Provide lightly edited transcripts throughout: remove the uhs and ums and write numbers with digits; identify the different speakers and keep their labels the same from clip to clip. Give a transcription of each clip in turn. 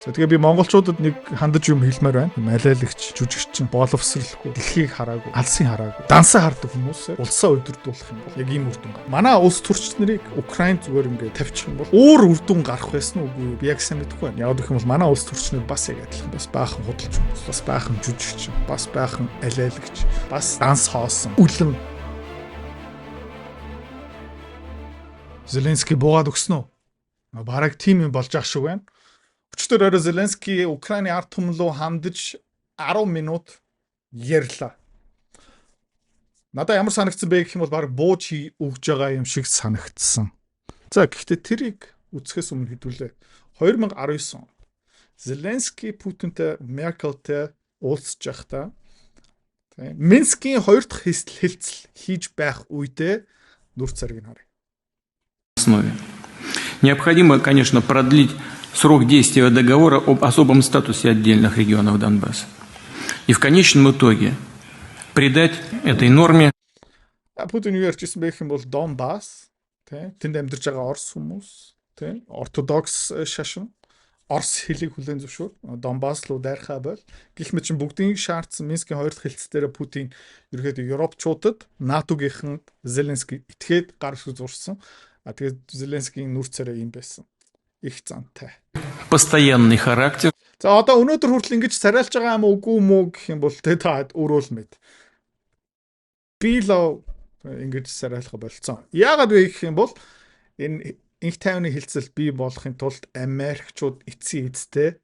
Speaker 1: За тэгээ би монголчуудад нэг хандаж юм хэлмээр байна. Алайлагч, жүжигчин, боловсралгүй, дэлхийг хараагүй, алсын хараагүй, дансаа хардаг хүмүүсээр улсаа удирдуулах юм бол яг ийм үр дүн гарна. Манай улс төрч нарыг Украин зүгээр ингээд тавьчих юм бол өөр үр дүн гарах байсан уу? Би яг сайн мэдэхгүй байна. Яг гэх юм бол манай улс төрч нар бас яг адилхан бас баахан худалч хүмүүс, бас баахан жүжигчин, бас баахан алайлагч, бас данс хоосон, үлэн. Зеленский буугаад өгсөн үү? Бараг тийм юм болж ах шиг байна. Өчтөр орой Зеленский Украины ард түмэн рүү хандаж 10 минут ярьлаа. Надад ямар санагдсан бэ гэх юм бол баг бууж өгж байгаа юм шиг санагдсан. За гэхдээ тэрийг үсгэхээс өмнө хэдүүлээ. 2019 он Зеленский Путинтэй Меркелтэй уулзж байхдаа Минскийн 2 дахь хэлцэл хийж байх үедээ нүүр царгийг харъя.
Speaker 2: Основе. Необходимо, конечно, продлить срок действия договора об особом статусе отдельных регионов Донбасса. И в конечном итоге придать этой норме.
Speaker 1: Путин юу ярьжсэн бэ гэх юм бол Донбасс, тэнд амьдарч байгаа орос хүмүүс, ортодокс шашин, орос хэлийг хүлээн зөвшөөр, Донбасс руу дайрхаа бол гэх мэт чинь бүгдийг шаардсан Минскийн 2 дахь хэлцээрээ Путин ерөөдөө Европчуудад НАТО-гийнхан Зеленский итгээд гар зурсан. Тэгээд Зеленскийн нүр царай юм байсан. Их зантай.
Speaker 2: Постоянный характер.
Speaker 1: За одоо өнөөдөр хүртэл ингэж царайлж байгаа юм уу үгүй мүү гэх юм бол та өөрөө л мэд. Би л ингэж царайлах болцсон. Яагаад вэ гэх юм бол энэ инх тайвны хилцэл бий болохын тулд Америкчууд эцсийн эцтэй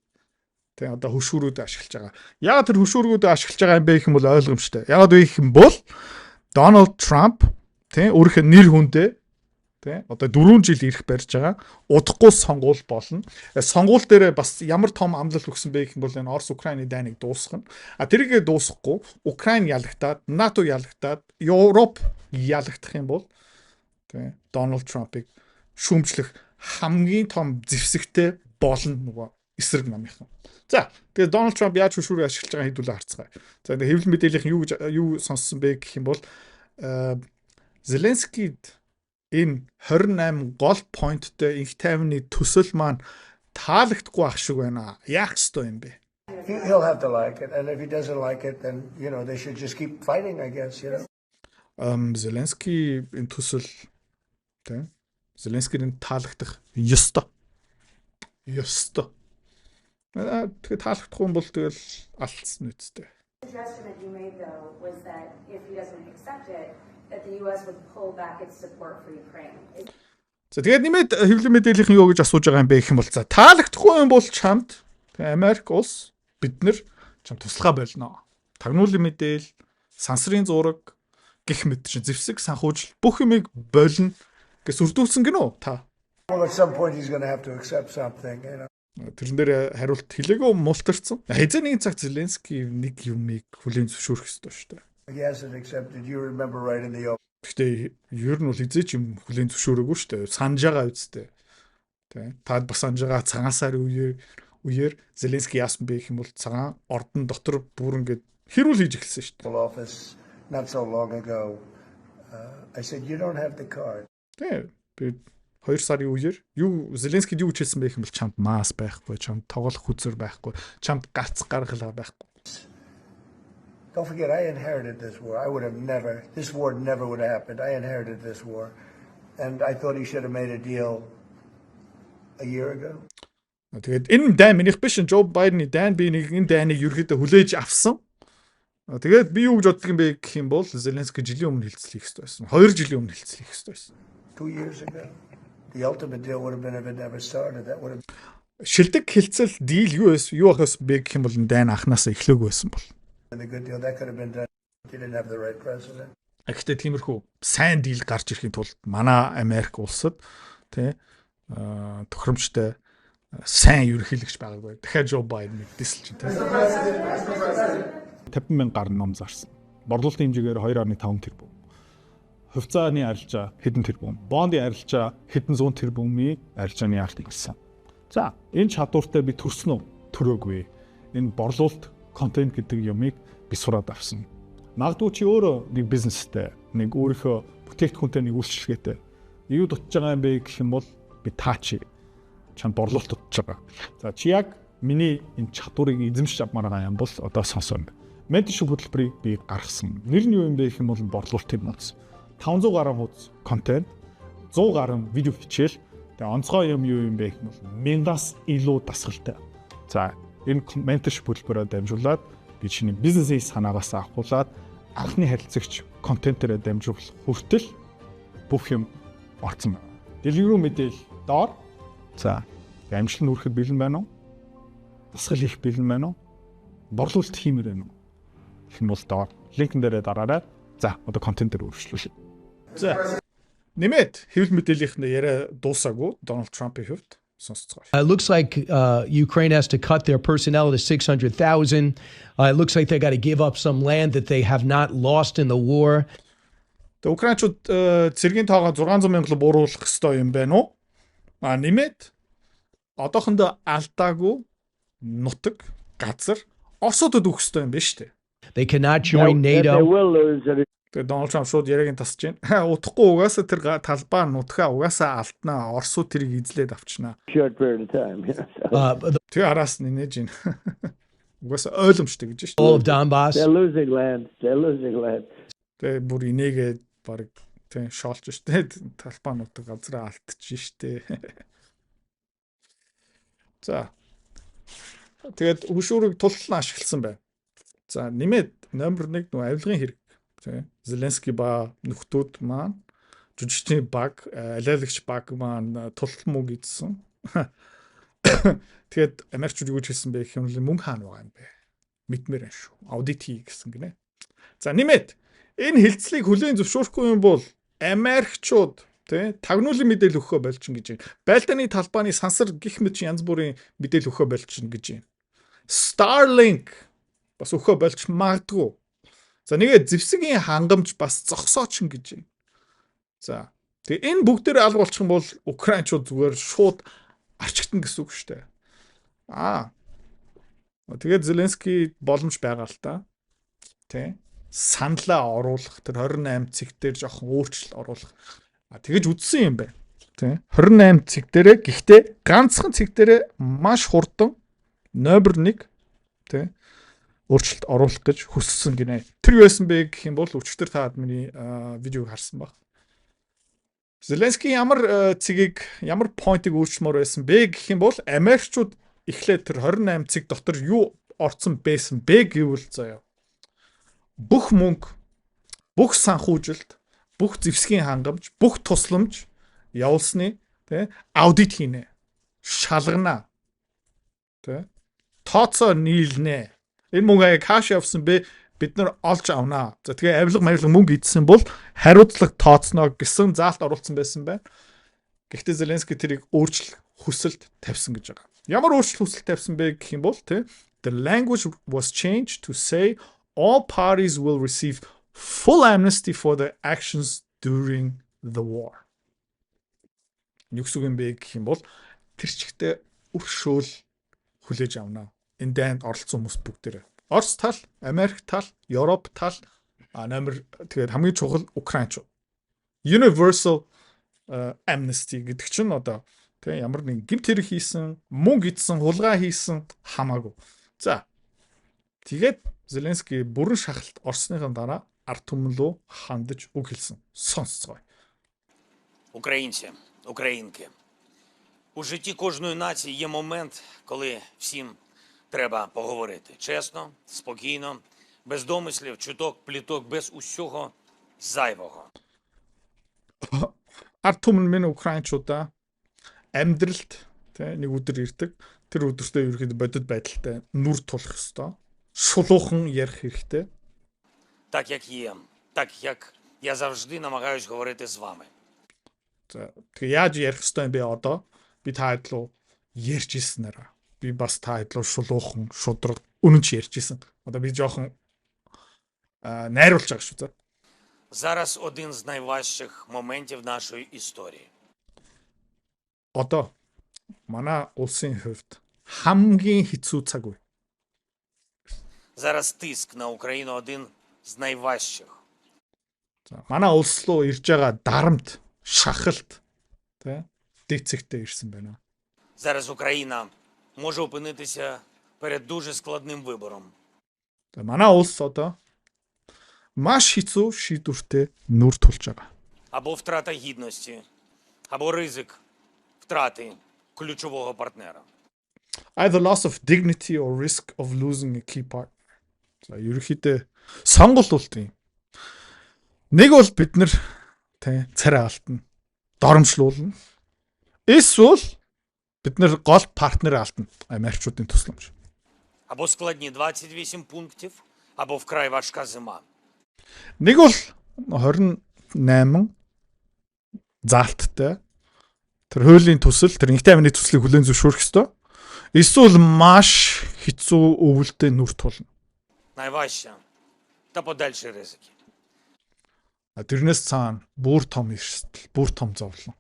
Speaker 1: одоо хөшүүрүүд ашиглаж байгаа. Яагаад тэр хөшүүргүүдээ ашиглаж байгаа юм бэ гэх юм бол ойлгомжтой. Яагаад вэ гэх юм бол Дональд Трамп өөрийнхөө нэр хүндээ одоо 4 жил ирэх барьж байгаа. Удахгүй сонгуул болно. Сонгуул дээр бас ямар том амлалт өгсөн бэ гэх юм бол энэ Орос Украины дайныг дуусгах нь. Тэрийгээ дуусгахгүй Украин ялагтаад, НАТО ялагтаад, Европ ялагдах юм бол Дональд Трампыг шүүмжлэх хамгийн том зэвсэгтэй болно нөгөө эсрэг намынхан. За тэгээд Дональд Трамп яаж хөшүүрийг ашиглаж байгааг хэдүүлээ харцгаая. За энэ хэвлэл мэдээллийн юу сонссон бэ гэх юм бол Зеленскийд энэ 28 гол поинттэй инх тайвны төсөл маань таалагдахгүй ах шиг байна. Яах ёстой юм бэ?
Speaker 3: He'll have to like it, and if he doesn't like it, then they should just keep fighting, I guess.
Speaker 1: Зеленский энэ төсөл Зеленскийд таалагдах ёстой. Ёстой. Тэгээд таалагдахгүй бол тэгэл алдсан үсттэй.
Speaker 4: Suggestion that you made though was that if he doesn't accept it, that the US would pull back its support for Ukraine.
Speaker 1: За тэгээд нэмээд хэвлэл мэдээллийн юу гэж асууж байгаа юм бэ гэх юм бол за таалагдахгүй юм бол чамд Америк улс бид нар чам туслахаа болно. Тагнуулын мэдээл, сансрын зураг гэх мэт чинь зэвсэг санхүүжил бүх юмыг болно гэж сүрдүүлсэн гинөө та.
Speaker 3: Well, at some point he's going to have to accept something.
Speaker 1: Тэрэн дээр хариулт хэлээгүй мултарсан. Хэзээ нэгэн цаг Зеленский нэг юмыг хүлээн зөвшөөрөх ёстой шүү дээ.
Speaker 3: He hasn't accepted. You remember right in the open.
Speaker 1: Гэхдээ ер нь бол хизээч юм хүлээн зөвшөөрөөгүй шүү дээ. Санаж байгаа үстэй. Таад бас санаж байгаа цагаансаар үеэр Зеленский яасан бэ гэх юм бол цагаан ордон дотор бүр ингээд хэрүүл хийж эхэлсэн шүү дээ.
Speaker 3: Office not so long ago. I said you don't have the card.
Speaker 1: Би 2 сарын үеэр Зеленскийд юу хэлсэн бэ гэх юм бол чамд мас байхгүй, чамд тоглох хүзэр байхгүй, чамд гац гаргалаа байхгүй.
Speaker 3: Don't forget, I inherited this war. This war never would have happened. I inherited this war. And I thought he should have made a deal a year ago.
Speaker 1: Тэгээд энэ дайн минийх биш, Жо Байдны дайн би нэг энэ дайныг ерөөдөө хүлээж авсан. Тэгээд би юу гэж боддог юм бэ гэх юм бол Зеленский жилийн өмнө хэлцэл хийх хэрэгтэй байсан. 2 жилийн өмнө хэлцэл хийх хэрэгтэй байсан.
Speaker 3: 2 years ago. The ultimate deal would have been if it never started. That would have.
Speaker 1: Шилдэг хэлцэл дийл юу ахаас бэ гэх юм бол энэ дайн анханасаа эхлээгүй байсан бол.
Speaker 3: The good deal that could have been done. He didn't have the right president.
Speaker 1: Гэхдээ тиймэрхүү сайн дийл гарч ирэхин тулд манай Америк улсад тохиромжтой сайн ерөнхийлөгч байгаагүй. Дахиад Жо Байден дисэлж байна. 50,000 гаруй ном зарсан. Борлуулалтын хэмжээгээр 2.5 тэрбум. Хувьцааны арилжаа хэдэн тэрбум. Бондын арилжаа хэдэн зуун тэрбумын арилжааны арт ингэсэн. За, энэ чадвартай би төрсөн үү? Төрөөгүй. Энэ борлуулалт контент гэдэг юмыг би сураад авсан. Магадгүй чи өөрөө нэг бизнестэй, нэг өөрийнхөө бүтээгдэхүүнтэй нэг үйлчлэгээтэй. Юу дутж байгаа юм бэ гэх юм бол би таа чи чам борлуулалт дутж байгаа. За чи яг миний энэ чадварыг эзэмшиж авмаар байгаа юм бол одоо сонсоно. Менторшип хөтөлбөрийг би гаргасан. Нэр нь юу юм бэ гэх юм бол борлуулалтын нууц. 500 гаруй хуудас контент, 100 гаруй видео хичээл. Тэгээ онцгой юм юу юм бэ гэх юм бол 1000-аас илүү дасгалтай. За энэ менторшип хөтөлбөрөөр дамжуулаад би чиний бизнесийн санаагаас авахуулаад анхны харилцагч контентээрээ дамжуулах хүртэл бүх юм орцсон байна. Дэлгэрүү мэдээл доор. За амжилт нүрэхэд бэлэн байна уу? Дасгал хийх бэлэн байна уу? Борлуулалт хиймээр байна уу? Гэх юм бол доор линкэн дээрээ дараарай. За одоо контент дээр өөрчлөлөө. За нэмээд хэвлэл мэдээллийнхээ яриа дуусаагүй Дональд Трампын хувьд сонсцгоо.
Speaker 5: It looks like Ukraine has to cut their personnel to 600,000. It looks like they got to give up some land that they have not lost in the war.
Speaker 1: Тэгээ Украинчууд цэргийн тоогоо 600 мянга бууруулах ёстой юм байна уу? Нэмээд одоохондоо алдаагүй нутаг газар Оросуудад өгөх ёстой юм байна шүү дээ.
Speaker 5: They cannot join NATO.
Speaker 1: Тэгээ Дональд Трамп шууд яриаг нь тасч байна. Удахгүй угаасаа тэр талбай нутгаа угаасаа алднаа. Оросууд тэрийг эзлээд авчнаа. Тэгээ араас нь нээж ийн. Угаасаа ойлгомжтой гэж шүү дээ.
Speaker 5: All of Donbass.
Speaker 3: They're losing land.
Speaker 1: Тэгээ бүр инээгээд баг тий шоолж штэ талбай нутаг газраа алдчих штэ. За. Тэгээд хөшүүрийг тултлан ашигласан байна. За нэмээд номер 1 нөө авилгын хэрэг тий Зеленский ба нөхдүүд маань жүжигчний баг алиалагч баг маань тултал мөнгө идсэн. Тэгээд Америкчууд юу гэж хэлсэн бэ гэх юм бол мөнгө хаана байгаа юм бэ? Мэдмээр байна шүү. Аудит хий гэсэн гинэ. За нэмээд энэ хилцлийг хүлээн зөвшөөрөхгүй юм бол Америкчууд тий тагнуулын мэдээлэл өгөхөө болчихно гэж байна. Байлдааны талбайны сансар гих мэт янз бүрийн мэдээлэл өгөхөө болчихно гэж байна. Starlink бас өгөхөө болж магадгүй. За нэгээ зэвсгийн хангамж бас зогсооч гэж байна. За тэгээ энэ бүгдээр алга болчих юм бол Украинчууд зүгээр шууд арчигдана гэсэн үг шүү дээ. Тэгээд Зеленский боломж байгаа л та. Тэ саналаа оруулах тэр 28 цэг дээр жоохон өөрчлөлт оруулах. Тэгэж үдсэн юм байна. Тэ 28 цэг дээрээ гэхдээ ганцхан цэг дээрээ маш хурдан номер 1 тэ өөрчлөлт оруулах гэж хүссэн гинэ. Тэр юу байсан бэ гэх юм бол өчтөр таад миний видеог харсан баг. Зеленский ямар цэгийг ямар поинтыг өөрчлөмөр байсан бэ гэх юм бол Америкчууд эхлээд тэр 28 цэг дотор юу орцсон байсан бэ гэвэл заяа. Бүх мөнгө, бүх санхүүжилт, бүх зэвсгийн хангамж, бүх тусламж явуулсны тэ аудит хийнэ. Шалгана. Тэ тооцоо нийлнэ. Энэ мөнгө каш явсан бэ бид нар олж авнаа. За тэгээ авилга мөнгө идсэн бол хариуцлага тооцноо гэсэн заалт оруулсан байсан байна. Гэхдээ Зеленский тэрийг өөрчлөх хүсэлт тавьсан гэж байгаа. Ямар өөрчлөлт хүсэлт тавьсан бэ гэх юм бол тэ the language was changed to say all parties will receive full amnesty for their actions during the war. Югсүг юм бэ гэх юм бол тэр чигтээ өршөөл хүлээж авнаа. Энэ дайнд оролцсон хүмүүс бүгдээрээ. Орос тал, Америк тал, Европ тал, номер тэгээд хамгийн чухал Украинч. Universal amnesty гэдэг чинь одоо тийм ямар нэг гэмт хэрэг хийсэн, мөнгө идсэн, хулгай хийсэн хамаагүй. За. Тэгээд Зеленский бүрэн шахалт орсныхаа дараа ард түмэн рүү хандаж үг хэлсэн. Сонсцгоо.
Speaker 6: Українці, українки. У житті кожної нації є момент, коли всім треба поговорити. Чесно, спокійно, без домислів, чуток, пліток, без усього зайвого.
Speaker 1: Ард түмэн минь Украинчуудаа амьдралд нэг өдөр ирдэг. Тэр өдөртөө ерөөхдөө бодит байдалтай нүр тулах ёстой. Шулуухан ярих хэрэгтэй.
Speaker 6: Так, як є. Так, як я завжди намагаюсь говорити з вами.
Speaker 1: За тэгээ яаж ярих ёстой юм бэ одоо? Би та хэд руу ярьж ирсэнээр. Би бас та хэд руу шулуухан, шудраг үнэн ч ярьж ирсэн. Одоо би жоохон найруулж байгаа шүү.
Speaker 6: Зараз один з найважчих моментів нашої історії.
Speaker 1: Одоо манай улсын хувьд хамгийн хэцүү цаг үе.
Speaker 6: Зараз тиск на Україну один з найважчих.
Speaker 1: За манай улс руу ирж байгаа дарамт, шахалт, тэ дэцэгтэй ирсэн байна.
Speaker 6: Зараз Україна може опинитися перед дуже складним вибором.
Speaker 1: За манай улс одоо маш хэцүү шийдвэртэй нүр тулж байгаа.
Speaker 6: Або втрата гідності, або ризик втрати ключового партнера.
Speaker 1: Either loss of dignity or risk of losing a key part. За ерөнхийдөө сонголт юм. Нэг бол бид нар тэ царай алдна. Доромжлуулна. Эсвэл бид нар гол партнер алдна. Америкчуудын тусламж.
Speaker 6: Або складні 28 пунктів, або вкрай важка зима.
Speaker 1: Нэг бол 28 заалттай тэр хуулийн төсөл тэр нэгтэй амны төслийг хүлээн зөвшөөрөх ёстой. Эсвэл маш хэцүү өвөлтөд нүр тулна.
Speaker 6: Найважча та подальші ризики.
Speaker 1: Тэрнээс цаана бүр том эрсдэл, бүр том зовлон.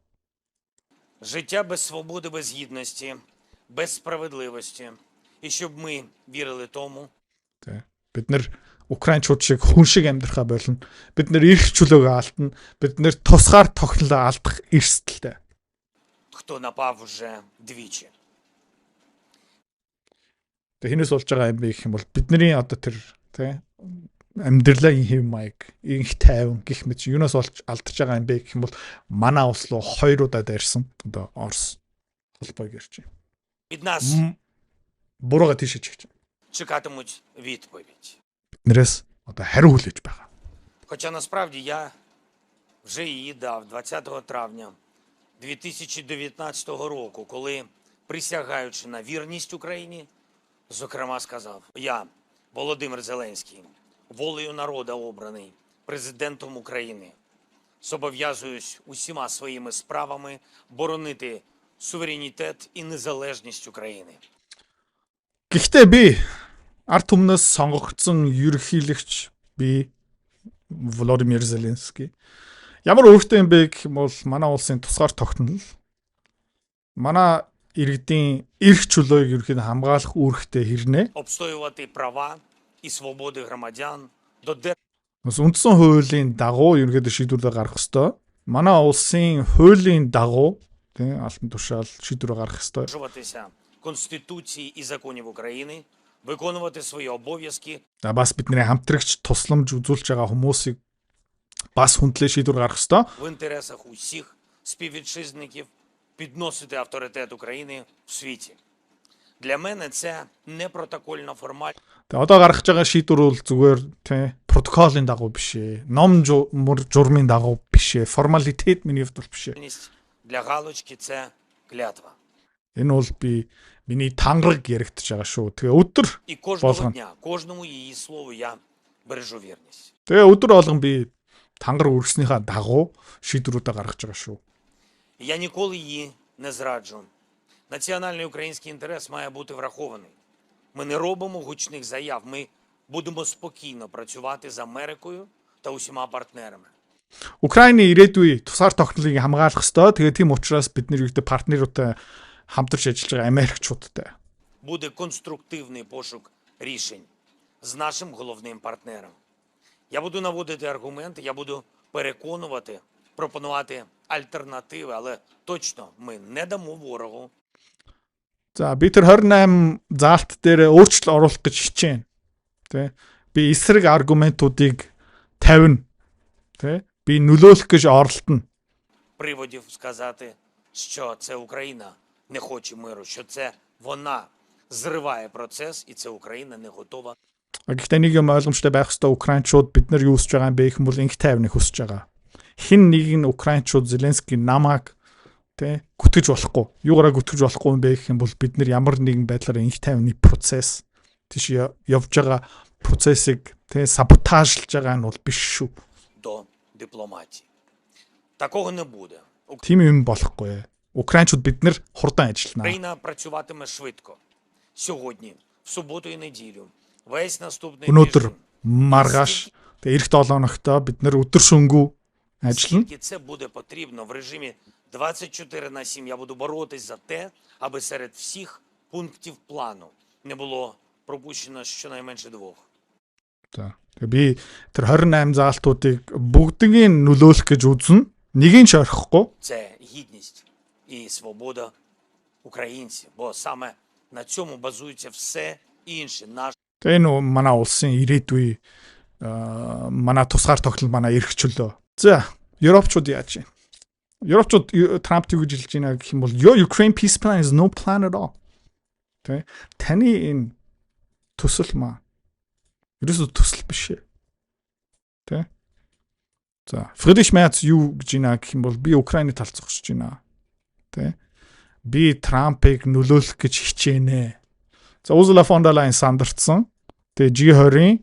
Speaker 6: Життя без свободи, без гідності, без справедливості. І щоб ми вірили тому,
Speaker 1: Тэ. Бид нэр украинчууд шиг хүн шиг амьдрахаа болно. Бид нэр эрх чөлөөгөө алдна. Бид нэр тусгаар тогтнолоо алдах эрсдэлтэй.
Speaker 6: хто напав вже двічі.
Speaker 1: Тэ хинээс болж байгаа юм бэ гэх юм бол бидний одоо тэр тэ амьдралаа хэв маяг инх тайван гэх мэт юунаас болж алдаж байгаа юм бэ гэх юм бол манай улс руу 2 удаа дайрсан одоо Орос холбоог ирж байна.
Speaker 6: Від нас
Speaker 1: Бурууга тийшээ чигч.
Speaker 6: чекатимуть відповідь.
Speaker 1: Биднээс одоо хариу хүлээж байгаа.
Speaker 6: Хоча насправді я вже її дав 20 травня 2019 року, коли, присягаючи на вірність Україні, зокрема сказав: я, Володимир Зеленський, волею народу обраний президентом України, зобов'язуюсь усіма своїми справами боронити суверенітет і незалежність України.
Speaker 1: Гэхдээ би ард түмнээс сонгогдсон ерөнхийлөгч би Володимир Зеленский ямар өөртөө юм бэ гэх юм бол манай улсын тусгаар тогтнол манай иргэдийн эрх чөлөөг ерөнхийдөө хамгаалах үүрэгтэй хэрнээ.
Speaker 6: Обстоювати права і свободи громадян,
Speaker 1: Бас үндсэн хуулийн дагуу ерөнхийдөө шийдвэрлэл гаргах ёстой. Манай улсын хуулийн дагуу тийм алтан тушаал шийдвэр гаргах ёстой.
Speaker 6: додержуватися Конституції і законів України, виконувати свої обов'язки
Speaker 1: За бас бидний хамтрагч тусламж үзүүлж байгаа хүмүүсийг бас хүндлээ шийдвэр гаргах ёстой.
Speaker 6: в інтересах усіх співвітчизників, підносити авторитет України в світі. Для мене це не протокольна формальність,
Speaker 1: Тэгээ одоо гаргаж байгаа шийдвэр бол зүгээр тийм протоколын дагуу биш ээ. Ном журмын дагуу биш ээ. Формалитет миний хувьд бол биш ээ.
Speaker 6: для галочки це клятва.
Speaker 1: Энэ бол би миний тангараг яригдчихэж байгаа шүү. Тэгээ өдөр
Speaker 6: І кожного
Speaker 1: Болгон.
Speaker 6: дня, кожному її слову я бережу вірність.
Speaker 1: тэгээ өдөр болгон би тангар үргэснийхаа дагуу шийдвэрүүдэ гаргаж байгаа шүү.
Speaker 6: Я ніколи її не зраджу. Національний український інтерес має бути врахований. Ми не робимо гучних заяв, ми будемо спокійно працювати з Америкою та усіма партнерами.
Speaker 1: Украины ирээдүй тусгаар тогтнолыг хамгаалах ёстой. Тэгээ тийм учраас бид нэр юутай партнеруудтай хамтарч ажиллаж байгаа Америкчуудтай.
Speaker 6: Буде конструктивний пошук рішень з нашим головним партнером. Я буду наводити аргументи, я буду переконувати, пропонувати альтернативи, але точно ми не дамо ворогу
Speaker 1: За би тэр 28 заалт дээр өөрчлөлт оруулах гэж хичээнэ. Тэ? Би эсрэг аргументуудыг тавина. Тэ? Би нөлөөлөх гэж оролдоно.
Speaker 6: приводів сказати, що це Україна не хоче миру, що це вона зриває процес і це Україна не готова
Speaker 1: Гэхдээ нэг юм ойлгомжтой байх ёстой, украинчууд бид нар юу хүсэж байгаа юм бэ гэх юм бол инх тайвныг хүсэж байгаа. Хин нэг нь украинчууд Зеленский намайг тэ гүтгэж болохгүй. Юугаараа гүтгэж болохгүй юм бэ гэх юм бол бид нар ямар нэгэн байдлаар инх тайвны процесс тийш явж байгаа процессыг тэ саботажлж байгаа нь бол биш шүү.
Speaker 6: до дипломатії. Такого не буде.
Speaker 1: Тийм юм болохгүй. Украинчууд бид нар хурдан ажиллана.
Speaker 6: Україна працюватиме швидко. Сьогодні, в суботу і неділю, весь наступний
Speaker 1: Өнөөдөр
Speaker 6: тиждень.
Speaker 1: маргааш тэ эх 7 хоногтой бид нар өдөр шөнөгүй ажиллана.
Speaker 6: Скільки це буде потрібно в режимі 24/7, я буду боротись за те, аби серед всіх пунктів плану не було пропущено щонайменше 2.
Speaker 1: За. Тэгээ би тэр 28 заалтуудыг бүгднийг нөлөөлөх гэж үзнэ. Нэгийг ч орхихгүй.
Speaker 6: Це гідність і свобода українців, бо саме На цьому базується все інше. Наш
Speaker 1: Тэгээ энэ манай улсын ирээдүй манай тусгаар тогтол манай эрх чөлөө. За, Европчууд яаж байна? Европчууд Трамп юу гэж хэлж байна гэх юм бол your Ukraine peace plan is no plan at all. Тэ? Таны энэ төсөл маа ерөөсөө төсөл биш ээ. Тэ? За, Friedrich Merz юу гэж байна гэх юм бол би Украины талд зогсож байна. Тэ? Би Трампыг нөлөөлөх гэж хичээнэ. За, Ursula von der Leyen сандарсан. Тэгээ G20-ийн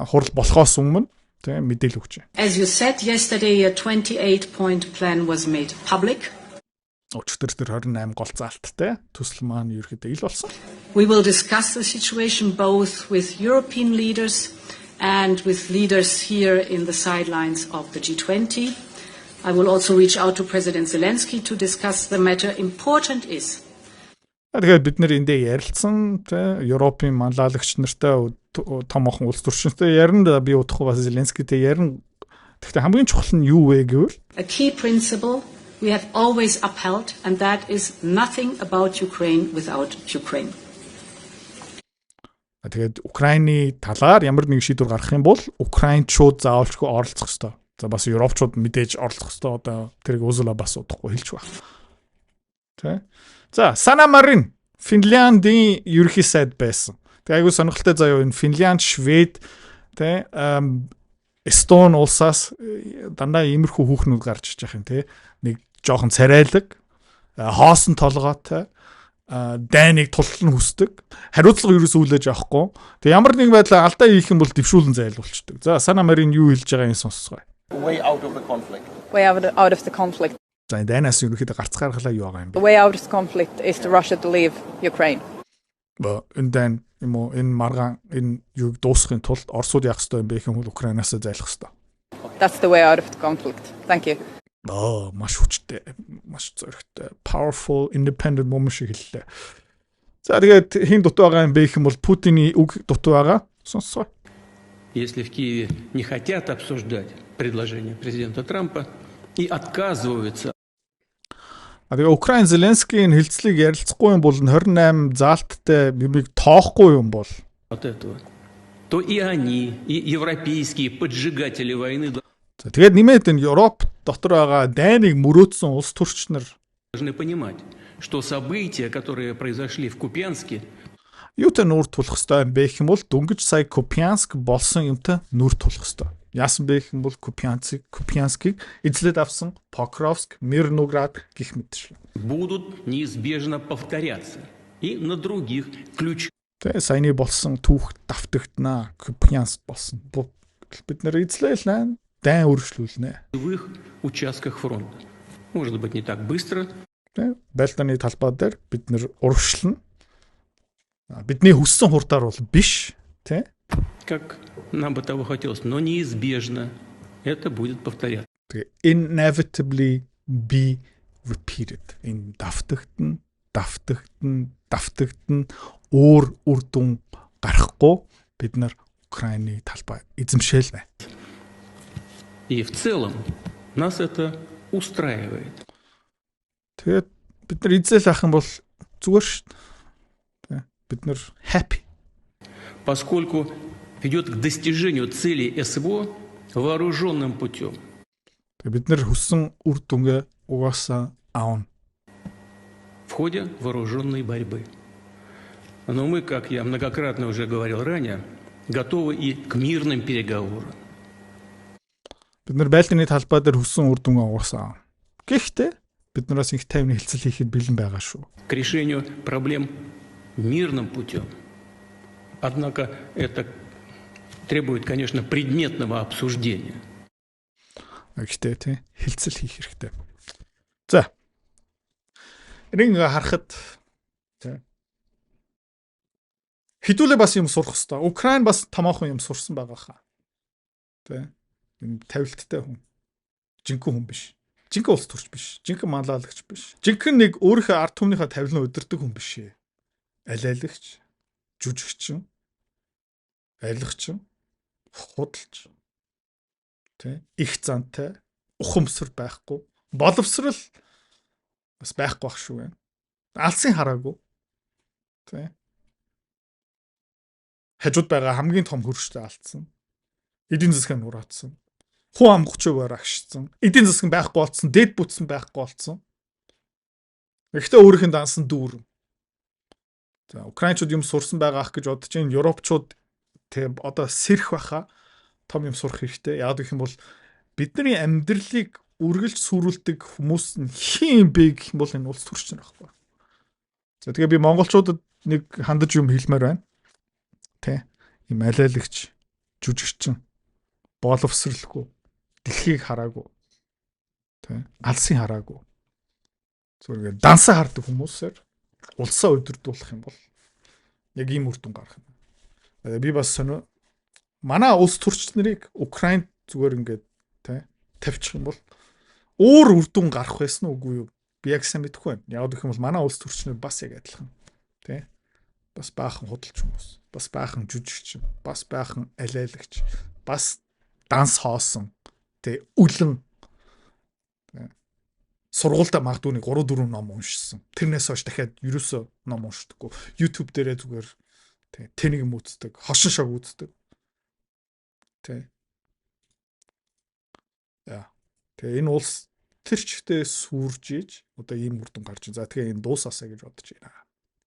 Speaker 1: хурал болохоос өмнө тэ мэдээлэл өгч байна.
Speaker 7: As you said yesterday, a 28-point plan was made public.
Speaker 1: Өчигдөр тэр 28 гол заалттай төсөл маань ерөөхдөө ил болсон.
Speaker 7: We will discuss the situation both with European leaders and with leaders here in the sidelines of the G20. I will also reach out to President Zelensky to discuss the matter. Important is
Speaker 1: Тэгээд бид нэр эндээ ярилцсан тэ Европын манлайлагч нартай томоохон улс төрчнтэй ярина би удахгүй бас Зеленскийтэй ярина. Гэхдээ хамгийн чухал нь юу вэ гэвэл
Speaker 7: a key principle we have always upheld, and that is nothing about Ukraine without Ukraine.
Speaker 1: Тэгээд Украины талаар ямар нэг шийдвэр гаргах юм бол Украинчууд заавалчгүй оролцох ёстой. За бас Европчууд мэдээж оролцох ёстой. Одоо тэрийг Ursula бас удахгүй хэлж байна. Тэ? За, Sanna Marin Финляндийн ерөнхий сайд байсан. Тэгээ айгүй сонирхолтой заяа энэ Финлянд, Швед, тэ Эстон улсаас дандаа иймэрхүү хүүхнүүд гарч иж байгаа юм те. Нэг жоохон царайлаг, хоосон толгойтой, дайныг тултал нь хүсдэг. Хариуцлага ерөөсөө үлээж авахгүй. Тэгээ ямар нэг байдлаар алдаа хийх юм бол дэвшүүлэн зайлуулчихдаг. За, Sanna Marin юу хэлж байгаа юм сонсгоё.
Speaker 8: Way out of the conflict.
Speaker 9: Way out of the conflict.
Speaker 1: За, дайнаас ерөнхийдөө гарцгааргалаа юу байгаа юм бэ?
Speaker 9: The way out of the conflict is to Russia to leave Ukraine.
Speaker 1: Энэ дайн юм уу энэ маргаан энэ юуг дуусгахын тулд Оросууд яах ёстой юм бэ гэхэл Украинаас зайлах ёстой.
Speaker 9: That's the way out of the conflict. Thank you.
Speaker 1: Маш хүчтэй, маш зоригтой, powerful, independent moment шиг хэллээ. За тэгээд хин дутуу байгаа юм бэ гэх юм бол Путины үг дутуу байгаа. Сонсгоо.
Speaker 2: Если в Киеве не хотят обсуждать предложение президента Трампа и отказываются.
Speaker 1: Тэгээ Украин Зеленскийн хэлцлийг ярилцахгүй юм бол 28 заалттай бибиг тоохгүй юм бол
Speaker 2: от этого, то и они, и европейские поджигатели войны
Speaker 1: За тэгээд нэмээд энэ Европ дотор байгаа дайныг мөрөөдсөн улс төрч нар
Speaker 2: должны понимать, что события, которые произошли в Купянске,
Speaker 1: юутай нүүр тулах ёстой юм бэ гэх юм бол дөнгөж сая Купянск болсон юмтай нүүр тулах ёстой. Яасан бэ гэх юм бол Купянскийг эзлээд авсан Покровск, Мирноград гэх мэтчлэн
Speaker 2: будут неизбежно повторяться и на других ключ.
Speaker 1: Тэгээ саяны болсон түүх давтагдана. Купянск болсон. Бид нэр эзлээл дайн өргөжлүүлнэ.
Speaker 2: В их участках фронта. Может быть, не так быстро.
Speaker 1: Байлдааны талбай дээр бид нэр урагшлна. Бидний хүссэн хурдаар бол биш, тий?
Speaker 2: Как нам бы того хотелось, но неизбежно это будет повторяться.
Speaker 1: Тэгээ inevitably be repeated. Энэ давтагдана өөр үр дүн гарахгүй бид нар Украины талбай эзэмшээл байна.
Speaker 2: И в целом нас это устраивает.
Speaker 1: Тэгээд бид нар эзэл ах юм бол зүгээр шүү дээ. Бид нар happy.
Speaker 2: Поскольку ведет к достижению целей СВО вооруженным путем.
Speaker 1: Бид нар хүссэн үр дүнгээ угаасаа аавна.
Speaker 2: В ходе вооруженной борьбы. Но мы, как я многократно уже говорил ранее, готовы и к мирным переговорам.
Speaker 1: Бид нар байлдааны талбай дээр хүссэн үр дүнгээ угаасаа аавна. Гэхдээ бид нараас их тайвны хэлцэл хийхэд бэлэн байгаа шүү.
Speaker 2: К решению проблем мирным путем. Однако это требует, конечно, предметного обсуждения.
Speaker 1: Гэхдээ тий хэлцэл хийх хэрэгтэй. За. Энийг харахад тий хэдүүлээ бас юм сурах хэрэгтэй. Украин бас томоохон юм сурсан байгаа хаа. Тий юм тавилттай хүн. Жинхэнэ хүн биш. Жинхэнэ улс төрч биш. Жинхэнэ манлайлагч биш. Жинхэнэ нэг өөрийнхөө ард түмнийхээ тавилан удирдаг хүн биш ээ. Алиалагч, жүжигчин, арилгачин, худалч, тий их зантай, ухамсар байхгүй, боловсрал бас байхгүй байх шүү байна. Алсын хараагүй. Тэ. Хажууд байгаа хамгийн том хөрштэй алдсан. Эдийн засгийн нураацсан. Хуу ам 30%-аар агшсан. Эдийн засаг байхгүй болцсон, дээд бүтсэн байхгүй болцсон. Гэхдээ өөрийнх нь дансан дүүр. За украинчууд юм сурсан байгаа ах гэж бодож энэ европчууд тэг одоо сэрх баха том юм сурах хэрэгтэй. Яг гэх юм бол бидний амьдралыг үргэлж сүрүүлдэг хүмүүс нь хин бэ гэх юм бол энэ улс төрч нар байхгүй. За тэгээ би монголчуудад нэг хандаж юм хэлмээр байна. Тэ. Им алиалагч, жүжигчин, боловсралгүй, дэлхийг хараагүй. Тэ. Алсын хараагүй. Зүгээр дансаа хардаг хүмүүсээр улсаа удирдуулах юм бол яг ийм үр дүн гарах юм. Би бас сонио манай улс төрч нарыг Украинд зүгээр ингээд тэ тавьчих юм бол өөр үр дүн гарах байсан уу үгүй юу? Би яг сайн мэдэхгүй байна. Яг гэх юм бол манай улс төрч нар бас яг адилхан. Тэ? Бас баахан худалч хүмүүс, бас баахан жүжигчин, бас баахан алиалагч, бас данс хоосон, тэ үлэн сургуультай магадгүй 3-4 ном уншсан. Тэрнээс хойш дахиад ерөөсөө ном уншдаггүй. YouTube дээрээ зүгээр тэ тэнийг юм үздэг, хошин шог үздэг. Тэ. Яа. Тэгээ энэ улс тэр чигтээ сүрж ийж одоо ийм үр дүн гарч байна. За тэгээ энэ дуусаасаа гэж бодож байна.